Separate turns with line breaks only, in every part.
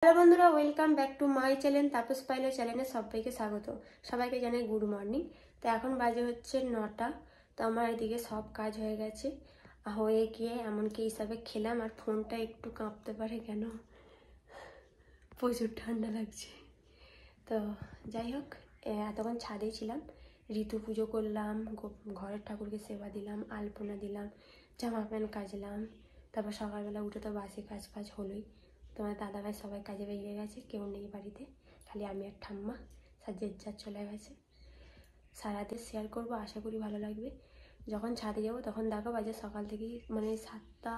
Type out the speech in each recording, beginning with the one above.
Hello বন্ধুরা, welcome back to my channel Tapas পাইলো চ্যানেলে সবাইকে স্বাগত। সবাইকে জানাই গুড মর্নিং। তো এখন বাজে হচ্ছে 9টা। তো আমার এদিকে সব কাজ হয়ে গেছে, হয়ে গিয়ে এমনকি হিসাবে খেলাম। আর ফোনটা একটু কাঁপতে পারে কেন, প্রচুর ঠান্ডা লাগছে। তো যাই হোক, এতক্ষণ ছাদেই ছিলাম, ঋতু পুজো করলাম, ঘরের ঠাকুরকে সেবা দিলাম, আলপনা দিলাম, জামা প্যান্ট কাচলাম। তারপর সকালবেলা উঠে তো বাসি কাজ ফাজ হলোই। তোমার দাদাভাই সবাই কাজে বেরিয়ে গেছে, কেউ নেই বাড়িতে, খালি আমি আর ঠাম্মা যে চলে গেছে। সারাদিন শেয়ার করবো, আশা করি ভালো লাগবে। যখন ছাদে যাবো তখন দেখো বাজে সকাল থেকেই, মানে 7টা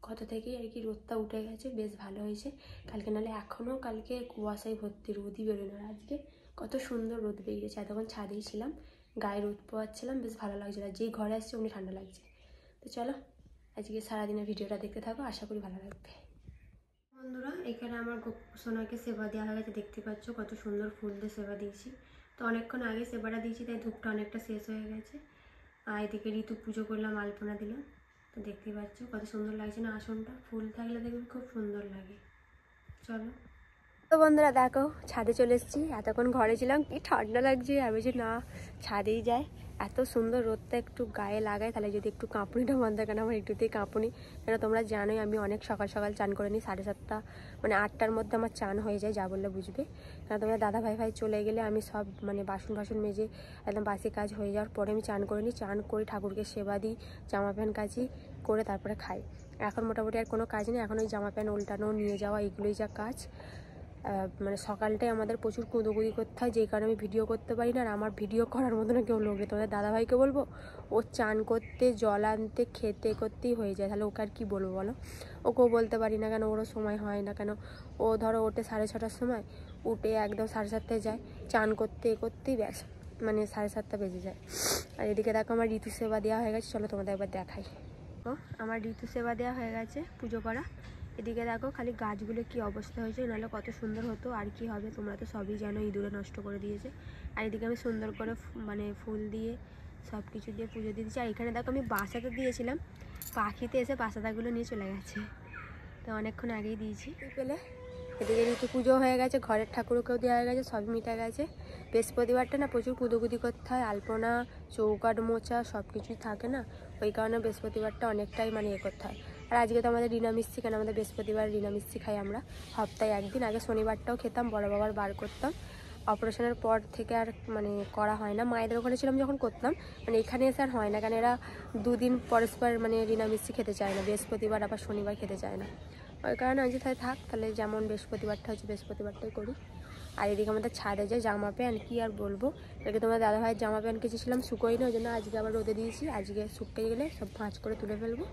কত থেকেই আর কি রোদটা উঠে গেছে, বেশ ভালো হয়েছে। কালকে নাহলে এখনও কালকে কুয়াশায় ভর্তি, রোদই বেরোনো। আজকে কত সুন্দর রোদ বেরিয়েছে। এতক্ষণ ছাদেই ছিলাম, গায়ে রোদ পোয়াচ্ছিলাম, বেশ ভালো লাগছিল। আর যেই ঘরে আসছে অমনি ঠান্ডা লাগছে। তো চলো আজকে সারাদিনের ভিডিওটা দেখতে থাকো, আশা করি ভালো লাগবে। বন্ধুরা, এখানে আমার সোনাকে সেবা দেওয়া হয়ে গেছে, দেখতে পাচ্ছ কত সুন্দর ফুল দিয়ে সেবা দিয়েছি। তো অনেকক্ষণ আগে সেবাটা দিয়েছি, তাই ধূপটা অনেকটা শেষ হয়ে গেছে। আর এদিকে ঋতু পুজো করলাম, আলপনা দিলাম। তো দেখতেই পাচ্ছ কত সুন্দর লাগছে না আসনটা, ফুল থাকলে দেখবে খুব সুন্দর লাগে। চলো তো বন্ধুরা দেখো, ছাদে চলে এসেছি। এতক্ষণ ঘরে ছিলাম, কি ঠান্ডা লাগছে। আমি যে না ছাদেই যায়, এত সুন্দর রোদটা একটু গায়ে লাগায়, তাহলে যদি একটু কাঁপুনিটা বন্ধ কেন, আমার একটুতেই কাঁপুনি। কেন তোমরা জানোই আমি অনেক সকাল সকাল চান করে নিই, 7:30 মানে 8টার মধ্যে আমার চান হয়ে যায়, যা বললে বুঝবে। কারণ তোমরা দাদা ভাই চলে গেলে আমি সব মানে বাসন মেজে একদম বাসি কাজ হয়ে যাওয়ার পরে আমি চান করে নিই। চান করে ঠাকুরকে সেবা দিই, জামা প্যান্ট কাচি, করে তারপরে খাই। এখন মোটামুটি আর কোনো কাজ নেই, এখন ওই জামা প্যান্ট উল্টানো, নিয়ে যাওয়া, এগুলোই যা কাজ। মানে সকালটাই আমাদের প্রচুর কুদোকুদি করতে হয়, যেই কারণে আমি ভিডিও করতে পারি না। আর আমার ভিডিও করার মতো না কেউ লোক নেই। তোমাদের দাদাভাইকে বলবো, ও চান করতে, জল আনতে, খেতে করতেই হয়ে যায়, তাহলে ওকে আর কী বলবো বলো। ওকেও বলতে পারি না কেন, ওরও সময় হয় না। কেন ও ধরো ওঠে 6:30টার সময়, উঠে একদম 7:30টায় যায়, চান করতেই ব্যাস মানে 7:30টা বেজে যায়। আর এদিকে দেখো আমার ঋতু সেবা দেওয়া হয়ে গেছে, চলো তোমাদের একবার দেখাই। আমার ঋতু সেবা দেওয়া হয়ে গেছে, পুজো করা। এদিকে দেখো খালি গাছগুলো কি অবস্থা হয়েছে, নাহলে কত সুন্দর হতো। আর কি হবে, তোমরা তো সবই জানো, ইঁদুরে নষ্ট করে দিয়েছে। আর এদিকে আমি সুন্দর করে মানে ফুল দিয়ে সব কিছু দিয়ে পুজো দিয়ে দিচ্ছি। আর এখানে দেখো আমি বাসাতে দিয়েছিলাম, পাখিতে এসে বাসাটাগুলো নিয়ে চলে গেছে। তো অনেকক্ষণ আগেই দিয়েছি পেলে। এদিকে ঋতু পুজো হয়ে গেছে, ঘরের ঠাকুরকেও দেওয়া হয়ে গেছে, সবই মিটা গেছে। বৃহস্পতিবারটা না প্রচুর কুদোকুদি করতে হয়, আলপনা, চৌকাঠ মোছা সব কিছুই থাকে না, ওই কারণে বৃহস্পতিবারটা অনেকটাই মানে করতে হয়। আর আজকে তো আমাদের রিনামিষ্টি, কেন আমাদের বৃহস্পতিবার রিনামিষ্টি খাই আমরা সপ্তাহে একদিন। আগে শনিবারটাও খেতাম, বড় বাবার বার করতাম। অপারেশনের পর থেকে আর মানে করা হয় না, মায়েদের ওখানে ছিলাম যখন করতাম, মানে এখানে এসে আর হয় না। কারণ এরা 2 দিন পরস্পর মানে রিনামিষ্টি খেতে চায় না, বৃহস্পতিবার আবার শনিবার খেতে চায় না। ওই কারণে আমি তাই থাক, তাহলে যেমন বৃহস্পতিবারটা হচ্ছে বৃহস্পতিবারটাই করি। আর এদিকে আমাদের ছাদে যায় জামা প্যান্ট, কি আর বলবো। এদিকে তোমার দাদাভাইয়ের জামা প্যান্ট কেচেছিলাম, শুকোই না, ওই জন্য আজকে আবার রোদে দিয়েছি। আজকে শুকিয়ে গেলে সব ভাঁজ করে তুলে ফেলবো।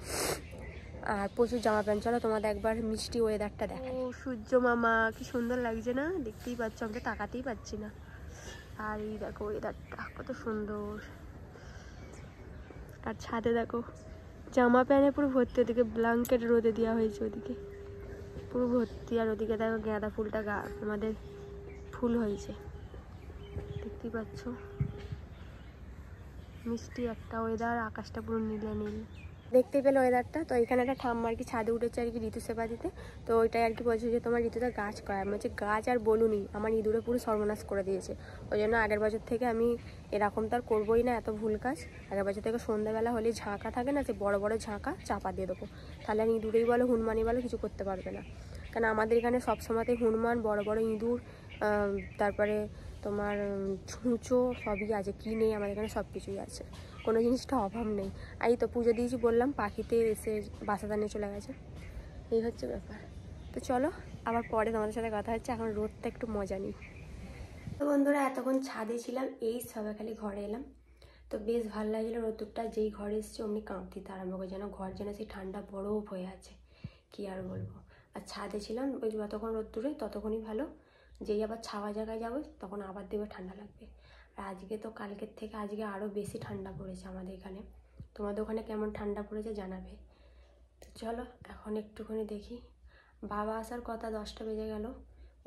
আর প্রচুর জামা প্যান্ট, চলো তোমাদের একবার মিষ্টি ওয়েদারটা দেখাই। ও সূর্য মামা, কি সুন্দর লাগছে না, দেখতেই পাচ্ছ, আমি তো তাকাতেই পাচ্ছি না। আর এই দেখো ওয়েদারটা কত সুন্দর। আর ছাদে দেখো জামা প্যান্টে পুরো ভর্তি, ওদিকে ব্ল্যাঙ্কেট রোদে দেওয়া হয়েছে, ওদিকে পুরো ভর্তি। আর ওদিকে দেখো গাঁদা ফুলটা আমাদের ফুল হয়েছে, দেখতেই পাচ্ছ। মিষ্টি একটা ওয়েদার, আকাশটা পুরো নীলে নীল, দেখতে পেলে ওয়েদারটা। তো এখানে একটা ঠাম্মা আর কি ছাদে উঠেছে আর কি ঋতু সেবা দিতে। তো ওইটাই আর কি বলছে যে তোমার ঋতুটা গাছ করা, আমি হচ্ছে গাছ আর বলুনি, আমার ইঁদুরে পুরো সর্বনাশ করে দিয়েছে। ওই জন্য আগের বছর থেকে আমি এরকম তো আর করবোই না, এত ভুল কাজ। আগের বছর থেকে সন্ধ্যাবেলা হলে ঝাঁকা থাকে না, যে বড় বড় ঝাঁকা চাপা দিয়ে দেবো, তাহলে আমি ইঁদুরেই বলো হনুমানই বলো কিছু করতে পারবে না। কারণ আমাদের এখানে সবসময়তে হনুমান, বড় বড় ইঁদুর, তারপরে তোমার ছুঁচো সবই আছে, কি নেই আমাদের এখানে, সব কিছুই আছে, কোনো জিনিসটা অভাব নেই। আর এই তো পুজো দিয়েছি বললাম, পাখিতে এসে বাসাটা নিয়ে চলে গেছে, এই হচ্ছে ব্যাপার। তো চলো আবার পরে তোমাদের সাথে কথা হচ্ছে, এখন রোদটা একটু মজা নিই। তো বন্ধুরা, এতক্ষণ ছাদে ছিলাম, এই সবাই খালি ঘরে এলাম। তো বেশ ভালো লাগছিলো রোদ্দুরটা, যেই ঘরে এসছে অমনি কাঁপ দিতে আরম্ভ করে, যেন ঘর যেন সেই ঠান্ডা বরফ হয়ে আছে, কি আর বলবো। আর ছাদে ছিলাম ওই যতক্ষণ রোদ্দুরে ততক্ষণই ভালো, যেই আবার ছাওয়া জায়গায় যাবো তখন আবার দেবে ঠান্ডা লাগবে। আর আজকে তো কালকের থেকে আজকে আরও বেশি ঠান্ডা পড়েছে আমাদের এখানে। তোমাদের ওখানে কেমন ঠান্ডা পড়েছে জানাবে। তো চলো এখন একটুখানি দেখি, বাবা আসার কথা, 10টা বেজে গেল,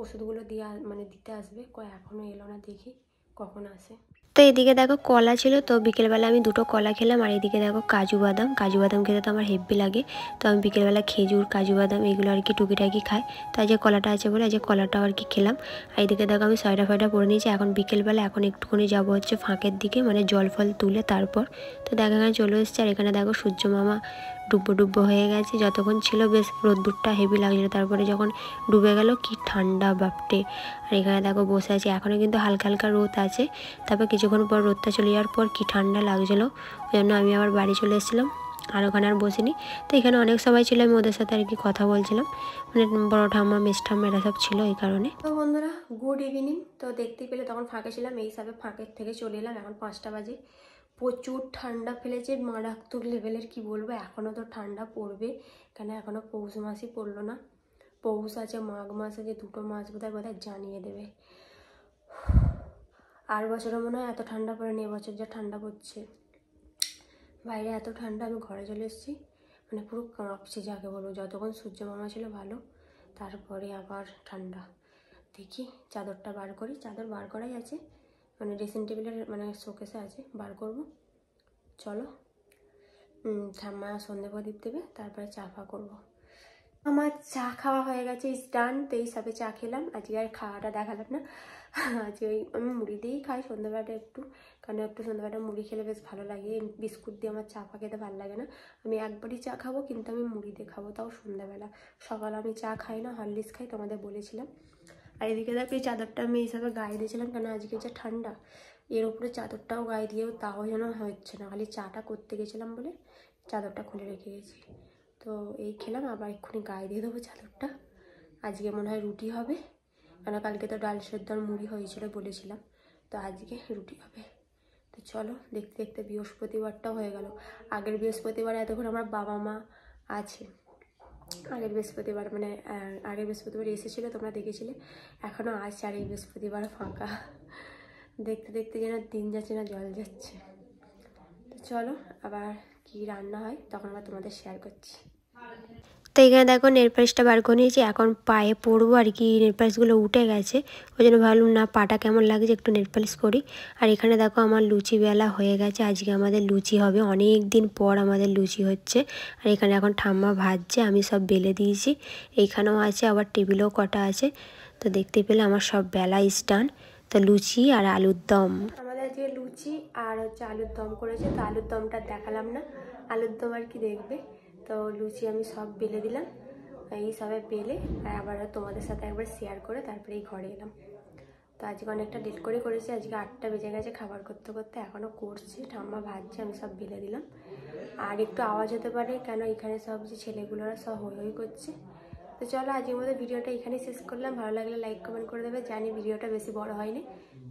ওষুধগুলো দিয়ে মানে দিতে আসবে, এখনও এলো না, দেখি কখন আসে। তো এদিকে দেখো কলা ছিল, তো বিকেলবেলা আমি 2টো কলা খেলাম। আর এদিকে দেখো কাজু বাদাম খেতে তো আমার হেব্বি লাগে। তো আমি বিকেলবেলা খেজুর, কাজু বাদাম এগুলো আর কি টুকিটাকি খাই। তো আজকে কলাটা আছে বলে আজকে কলাটাও আর কি খেলাম। আর এদিকে দেখো আমি সোয়েটার ফয়েটার পরে নিয়েছি। এখন বিকেলবেলা এখন একটুখানি যাবো হচ্ছে ফাঁকের দিকে, মানে জল ফল তুলে তারপর। তো দেখো এখানে চলে এসেছে। আর এখানে দেখো সূর্য মামা ডুব্বো হয়ে গেছে। যতক্ষণ ছিল বেশ রোদ্দুরটা হেভি লাগছিলো, তারপরে যখন ডুবে গেল কি ঠান্ডা বাপটে। আর এখানে দেখো বসে আছি, এখনও কিন্তু হালকা হালকা রোদ আছে। তারপর কিছুক্ষণ পর রোদটা চলে যাওয়ার পর কি ঠান্ডা লাগছিলো, ওই জন্য আমি আবার বাড়ি চলে এসেছিলাম। আর ওখানে আর বসিনি। তো এখানে অনেক সবাই ছিল, আমি ওদের সাথে আর কি কথা বলছিলাম, মানে বড় ঠাম্মা মেজ ঠাম্মা এরা সব ছিল এই কারণে। তো বন্ধুরা গুড ইভিনিং। তো দেখতে পেলে তখন ফাঁকে ছিলাম, এই হিসাবে ফাঁকের থেকে চলে এলাম। এখন 5টা বাজে। প্রচুর ঠান্ডা ফেলেছে, মারাত্মক লেভেলের, কি বলবো। এখনও তো ঠান্ডা পড়বে, কেন এখনও পৌষ মাসই পড়লো না। পৌষ আছে, মাঘ মাস আছে, 2টো মাস বোধহয় জানিয়ে দেবে। আর বছরও মনে হয় এত ঠান্ডা পড়েনি, এবছর যা ঠান্ডা পড়ছে। বাইরে এত ঠান্ডা, আমি ঘরে চলে এসেছি, মানে পুরো কাঁপছে যাকে বলবো। যতক্ষণ সূর্য মামা ছিল ভালো, তারপরে আবার ঠান্ডা। দেখি চাদরটা বার করি, চাদর বার করাই আছে, মানে ড্রেসিং টেবিলের মানে শোকেসে আছে, বার করব। চলো, ঠাম্মা সন্ধে প্রদীপ দেবে, তারপরে চা ফা করবো। আমার চা খাওয়া হয়ে গেছে, স্টান। তো এই সবে চা খেলাম। আজকে আর খাওয়াটা দেখালাম না, আজকে ওই আমি মুড়ি দিয়েই খাই সন্ধ্যাবেলাটা একটু, কারণ একটু সন্ধ্যাবেলাটা মুড়ি খেলে বেশ ভালো লাগে। বিস্কুট দিয়ে আমার চা ফা খেতে ভালো লাগে না। আমি একবারই চা খাবো, কিন্তু আমি মুড়ি দিয়ে খাবো, তাও সন্ধ্যাবেলা। সকালে আমি চা খাই না, হরলিক্স খাই, তোমাদের বলেছিলাম। আর এদিকে দেখো এই চাদরটা আমি এইভাবে গায়ে দিয়েছিলাম, কেন আজকে যা ঠান্ডা, এর উপরে চাদরটাও গায়ে দিয়েও তাও যেন হচ্ছে না, খালি চাটা করতে গেছিলাম বলে চাদরটা খুলে রেখে গেছি। তো এই খেলাম, আবার এক্ষুনি গায়ে দিয়ে দেবো চাদরটা। আজকে মনে হয় রুটি হবে, কেন কালকে তো ডাল সেদ্ধ আর মুড়ি হয়েছিল বলেছিলাম, তো আজকে রুটি হবে। তো চলো, দেখতে দেখতে বৃহস্পতিবারটাও হয়ে গেল। আগের বৃহস্পতিবার এতক্ষণ আমার বাবা মা আছে, আগের বৃহস্পতিবার মানে আগের বৃহস্পতিবার এসেছিলো, তোমরা দেখেছিলে। এখনও আছে, আর এই বৃহস্পতিবার ফাঁকা। দেখতে দেখতে যেন দিন যাচ্ছে না জল যাচ্ছে। তো চলো, আবার কি রান্না হয় তখন আবার তোমাদের শেয়ার করছি। তো এখানে দেখো নেলপালিশটা বার করে নিয়েছি, এখন পায়ে পরবো আর কি। নেলপালিশগুলো উঠে গেছে, ওই জন্য ভাবলাম না পাটা কেমন লাগছে একটু নেলপালিশ করি। আর এখানে দেখো আমার লুচি বেলা হয়ে গেছে, আজকে আমাদের লুচি হবে, অনেক দিন পর আমাদের লুচি হচ্ছে। আর এখানে এখন ঠাম্মা ভাজছে, আমি সব বেলে দিয়েছি। এইখানেও আছে, আবার টেবিলেও কটা আছে। তো দেখতে পেলে আমার সব বেলা স্টান। তো লুচি আর আলুর দম, আমাদের আজকে লুচি আর হচ্ছে আলুর দম করেছে। তো আলুর দমটা দেখালাম না, আলুর দম আর কি দেখবে। তো লুচি আমি সব বেলে দিলাম, এই সবে বেলে আর আবার তোমাদের সাথে একবার শেয়ার করে তারপরে এই ঘরে এলাম। তো আজকে অনেকটা লেট করে করেছি, আজকে 8টা বেজে গেছে খাবার করতে করতে, এখনও করছি। ঠাম্মা ভাজছে, আমি সব বেলে দিলাম। আর একটু আওয়াজ হতে পারে, কেন এখানে সব যে ছেলেগুলোরা সব হই হই করছে। তো চলো, আজকের মতো ভিডিওটা এখানেই শেষ করলাম। ভালো লাগলে লাইক কমেন্ট করে দেবে, জানি ভিডিওটা বেশি বড় হয়নি,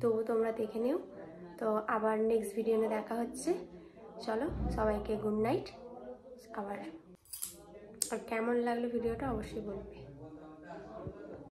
তবু তোমরা দেখে নিও। তো আবার নেক্সট ভিডিও নিয়ে দেখা হচ্ছে। চলো, সবাইকে গুড নাইট। আর কেমন লাগলো ভিডিওটা অবশ্যই বলবে।